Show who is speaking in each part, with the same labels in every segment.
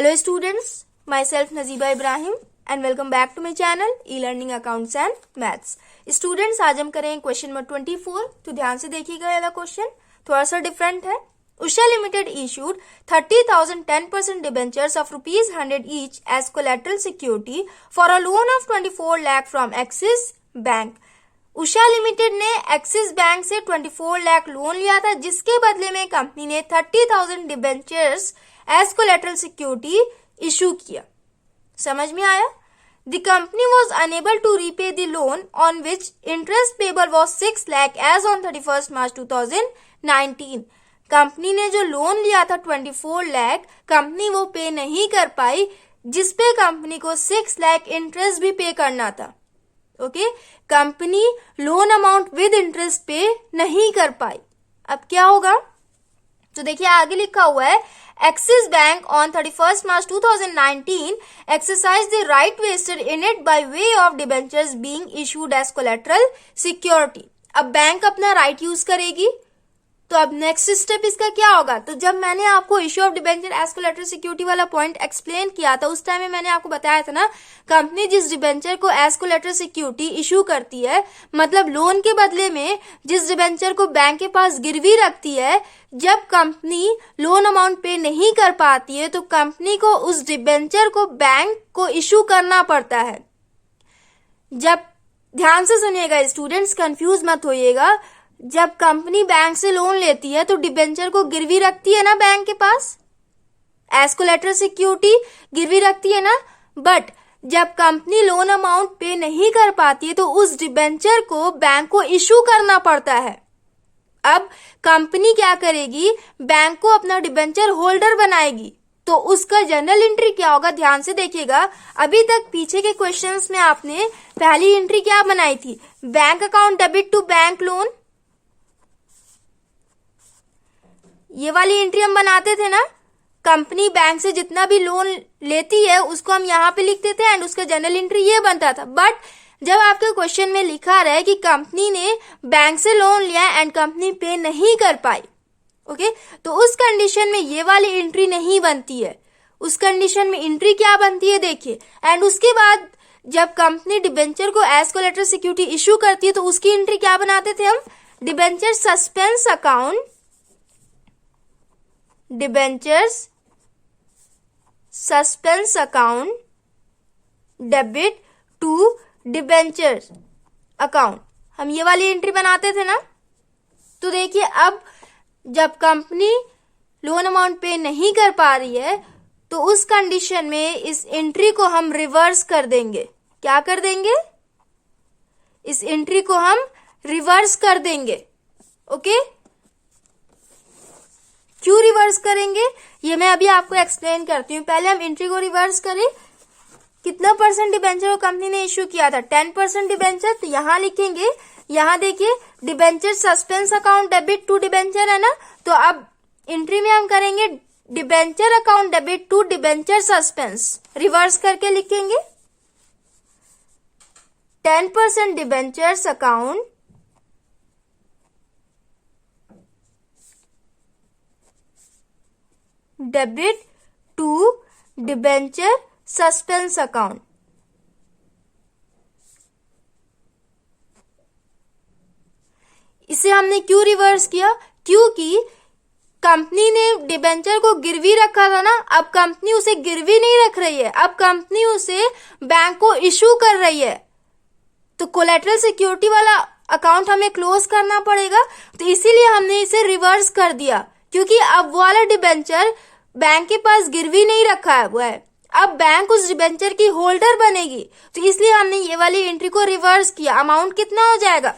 Speaker 1: Hello students, myself Naziba Ibrahim and welcome back to my channel e-learning accounts and maths। Students आज हम करेंगे question number 24। तो ध्यान से देखिएगा, ये क्वेश्चन थोड़ा सा डिफरेंट है। Usha limited issued 30,000 10% debentures of ₹100 each as collateral security for a loan of 24 lakh from Axis Bank। Usha limited ने एक्सिस बैंक से 24 लाख लोन लिया था, जिसके बदले में कंपनी ने 30,000 debentures as collateral security issue किया। समझ में आया? The company was unable to repay the loan on which interest payable was 6 lakh as on 31 March 2019। Company ने जो लोन लिया था 24 लाख, कंपनी वो पे नहीं कर पाई, जिसपे कंपनी को 6 लाख इंटरेस्ट भी पे करना था। Okay, company loan amount with interest पे नहीं कर पाई। अब क्या होगा? तो देखिए आगे लिखा हुआ है, Axis Bank on 31 March 2019 exercised the right vested in it by way of debentures being issued as collateral security. अब बैंक अपना राइट यूज करेगी, तो अब नेक्स्ट स्टेप इसका क्या होगा? तो जब मैंने आपको issue of debenture as collateral security वाला पॉइंट एक्सप्लेन किया था, उस टाइम में मैंने आपको बताया था ना, कंपनी जिस डिबेंचर को एज कोलेटरल सिक्योरिटी इशू करती है, मतलब लोन के बदले में जिस डिबेंचर को बैंक के पास गिरवी रखती है, जब कंपनी लोन अमाउंट पे नहीं कर पाती है तो कंपनी को उस डिबेंचर को बैंक को इशू करना पड़ता है। जब ध्यान से सुनिएगा स्टूडेंट्स, कंफ्यूज मत होइएगा। जब कंपनी बैंक से लोन लेती है तो डिबेंचर को गिरवी रखती है ना बैंक के पास, एज कोलेटरल सिक्योरिटी गिरवी रखती है ना। बट जब कंपनी लोन अमाउंट पे नहीं कर पाती है तो उस डिबेंचर को बैंक को इशू करना पड़ता है। अब कंपनी क्या करेगी? बैंक को अपना डिबेंचर होल्डर बनाएगी। तो उसका जर्नल एंट्री क्या होगा? ध्यान से देखिएगा। अभी तक पीछे के क्वेश्चंस में आपने पहली एंट्री क्या बनाई थी? Bank account debit to bank loan, ये वाली एंट्री हम बनाते थे ना। कंपनी बैंक से जितना भी लोन लेती है उसको हम यहाँ पे लिखते थे एंड उसका जर्नल एंट्री ये बनता था। बट जब आपके क्वेश्चन में लिखा रहा है कि कंपनी ने बैंक से लोन लिया एंड कंपनी पे नहीं कर पाई, ओके, तो उस कंडीशन में ये वाली एंट्री नहीं बनती है। उस कंडीशन में एंट्री क्या बनती है देखिए। एंड उसके बाद जब कंपनी डिबेंचर को एज कोलेटरल सिक्योरिटी इशू करती है तो उसकी एंट्री क्या बनाते थे हम? Debenture suspense account, debentures suspense account debit to debentures account, हम ये वाली एंट्री बनाते थे ना। तो देखिए अब जब कंपनी लोन अमाउंट पे नहीं कर पा रही है तो उस कंडीशन में इस एंट्री को हम रिवर्स कर देंगे। क्या कर देंगे? इस एंट्री को हम रिवर्स कर देंगे। ओके, क्यों रिवर्स करेंगे ये मैं अभी आपको एक्सप्लेन करती हूँ। पहले हम एंट्री को रिवर्स करें। कितना परसेंट डिबेंचर को कंपनी ने इश्यू किया था? 10% डिबेंचर। तो यहाँ लिखेंगे, यहाँ देखिए debenture suspense account debit to debenture है ना। तो अब एंट्री में हम करेंगे debenture account debit to debenture suspense, reverse करके लिखेंगे 10% debentures account debit to debenture suspense account. इसे हमने क्यों रिवर्स किया? क्योंकि कंपनी ने डिबेंचर को गिरवी रखा था ना। अब कंपनी उसे गिरवी नहीं रख रही है, अब कंपनी उसे बैंक को इशू कर रही है, तो कोलेटरल सिक्योरिटी वाला अकाउंट हमें क्लोज करना पड़ेगा। तो इसीलिए हमने इसे रिवर्स कर दिया, क्योंकि अब वो वाला डिबेंचर बैंक के पास गिरवी नहीं रखा है हुआ है, अब बैंक उस डिबेंचर की होल्डर बनेगी। तो इसलिए हमने ये वाली एंट्री को रिवर्स किया। अमाउंट कितना हो जाएगा?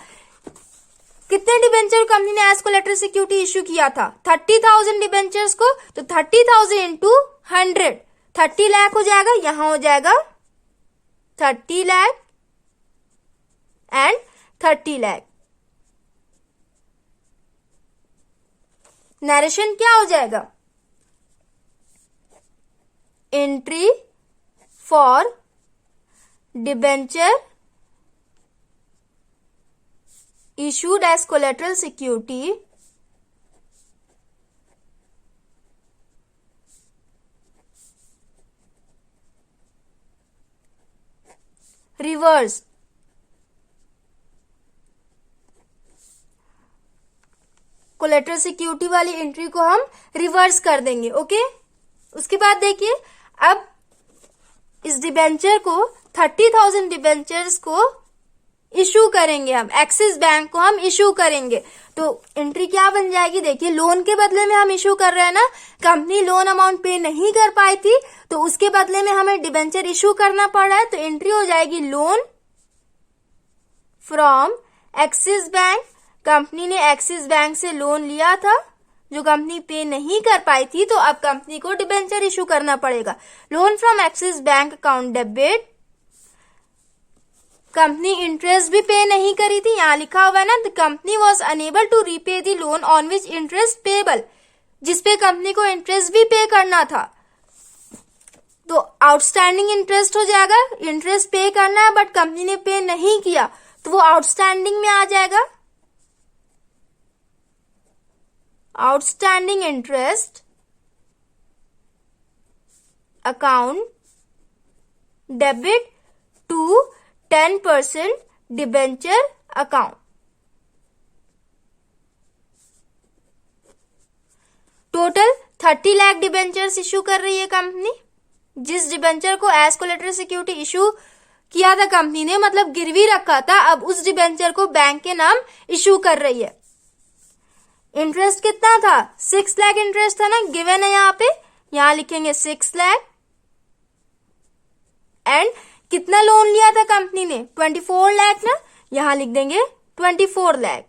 Speaker 1: कितने डिबेंचर कंपनी ने एज कोलेटरल सिक्योरिटी इशू किया था? 30,000 डिबेंचर्स को। तो 30,000 इंटू 100 30 लाख हो जाएगा। यहां हो जाएगा 30 लाख एंड 30 लाख। नरेशन क्या हो जाएगा? Entry for debenture issued as collateral security reverse, collateral security वाली एंट्री को हम रिवर्स कर देंगे। ओके, उसके बाद देखिए, अब इस डिबेंचर को 30,000 डिबेंचर्स को इशू करेंगे हम, एक्सिस बैंक को हम इशू करेंगे। तो एंट्री क्या बन जाएगी, देखिए लोन के बदले में हम इशू कर रहे हैं ना, कंपनी लोन अमाउंट पे नहीं कर पाई थी तो उसके बदले में हमें डिबेंचर इशू करना पड़ रहा है, तो एंट्री हो जाएगी loan from axis bank. Company ने एक्सिस बैंक से लोन लिया था जो कंपनी पे नहीं कर पाई थी, तो अब कंपनी को डिबेंचर इशू करना पड़ेगा। Loan from axis bank account debit, company interest भी पे नहीं करी थी, यहां लिखा हुआ है ना, the company was unable to repay the loan on which interest payable, जिसपे कंपनी को इंटरेस्ट भी पे करना था, तो आउटस्टैंडिंग इंटरेस्ट हो जाएगा। इंटरेस्ट पे करना है बट कंपनी ने पे नहीं किया तो वो आउटस्टैंडिंग में आ जाएगा। Outstanding interest account debit to 10% debenture account. Total 30 lakh debentures issue कर रही है कंपनी। जिस डिबेंचर को एज कोलेटरल सिक्योरिटी इशू किया था कंपनी ने, मतलब गिरवी रखा था, अब उस डिबेंचर को बैंक के नाम इशू कर रही है। इंटरेस्ट कितना था, 6 लाख इंटरेस्ट था ना, गिवन है यहाँ पे, यहां लिखेंगे 6 लाख। एंड कितना लोन लिया था कंपनी ने, 24 लाख ना, यहां लिख देंगे 24 लाख।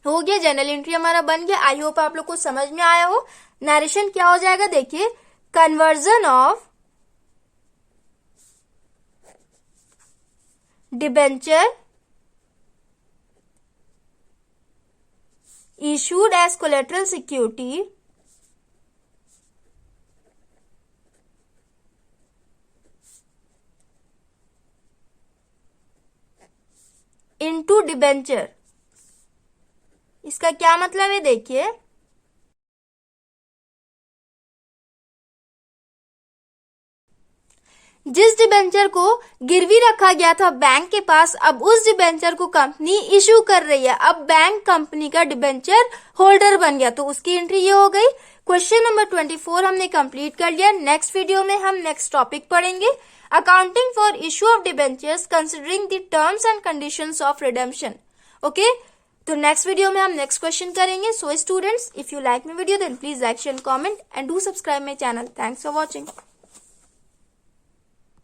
Speaker 1: हो गया, जनरल एंट्री हमारा बन गया। आई होप आप लोग को समझ में आया हो। नरेशन क्या हो जाएगा, देखिए, conversion of debenture issued as collateral security into debenture. इसका क्या मतलब है, देखिए, जिस डिबेंचर को गिरवी रखा गया था बैंक के पास, अब उस डिबेंचर को कंपनी इशू कर रही है। अब बैंक कंपनी का डिबेंचर होल्डर बन गया, तो उसकी एंट्री ये हो गई। क्वेश्चन नंबर 24 हमने कंप्लीट कर लिया। नेक्स्ट वीडियो में हम नेक्स्ट टॉपिक पढ़ेंगे, accounting for issue of debentures considering the terms and conditions of redemption. Okay, तो नेक्स्ट वीडियो में हम नेक्स्ट क्वेश्चन करेंगे। So students, if you like my video then please like share comment and do subscribe my channel. Thanks for watching.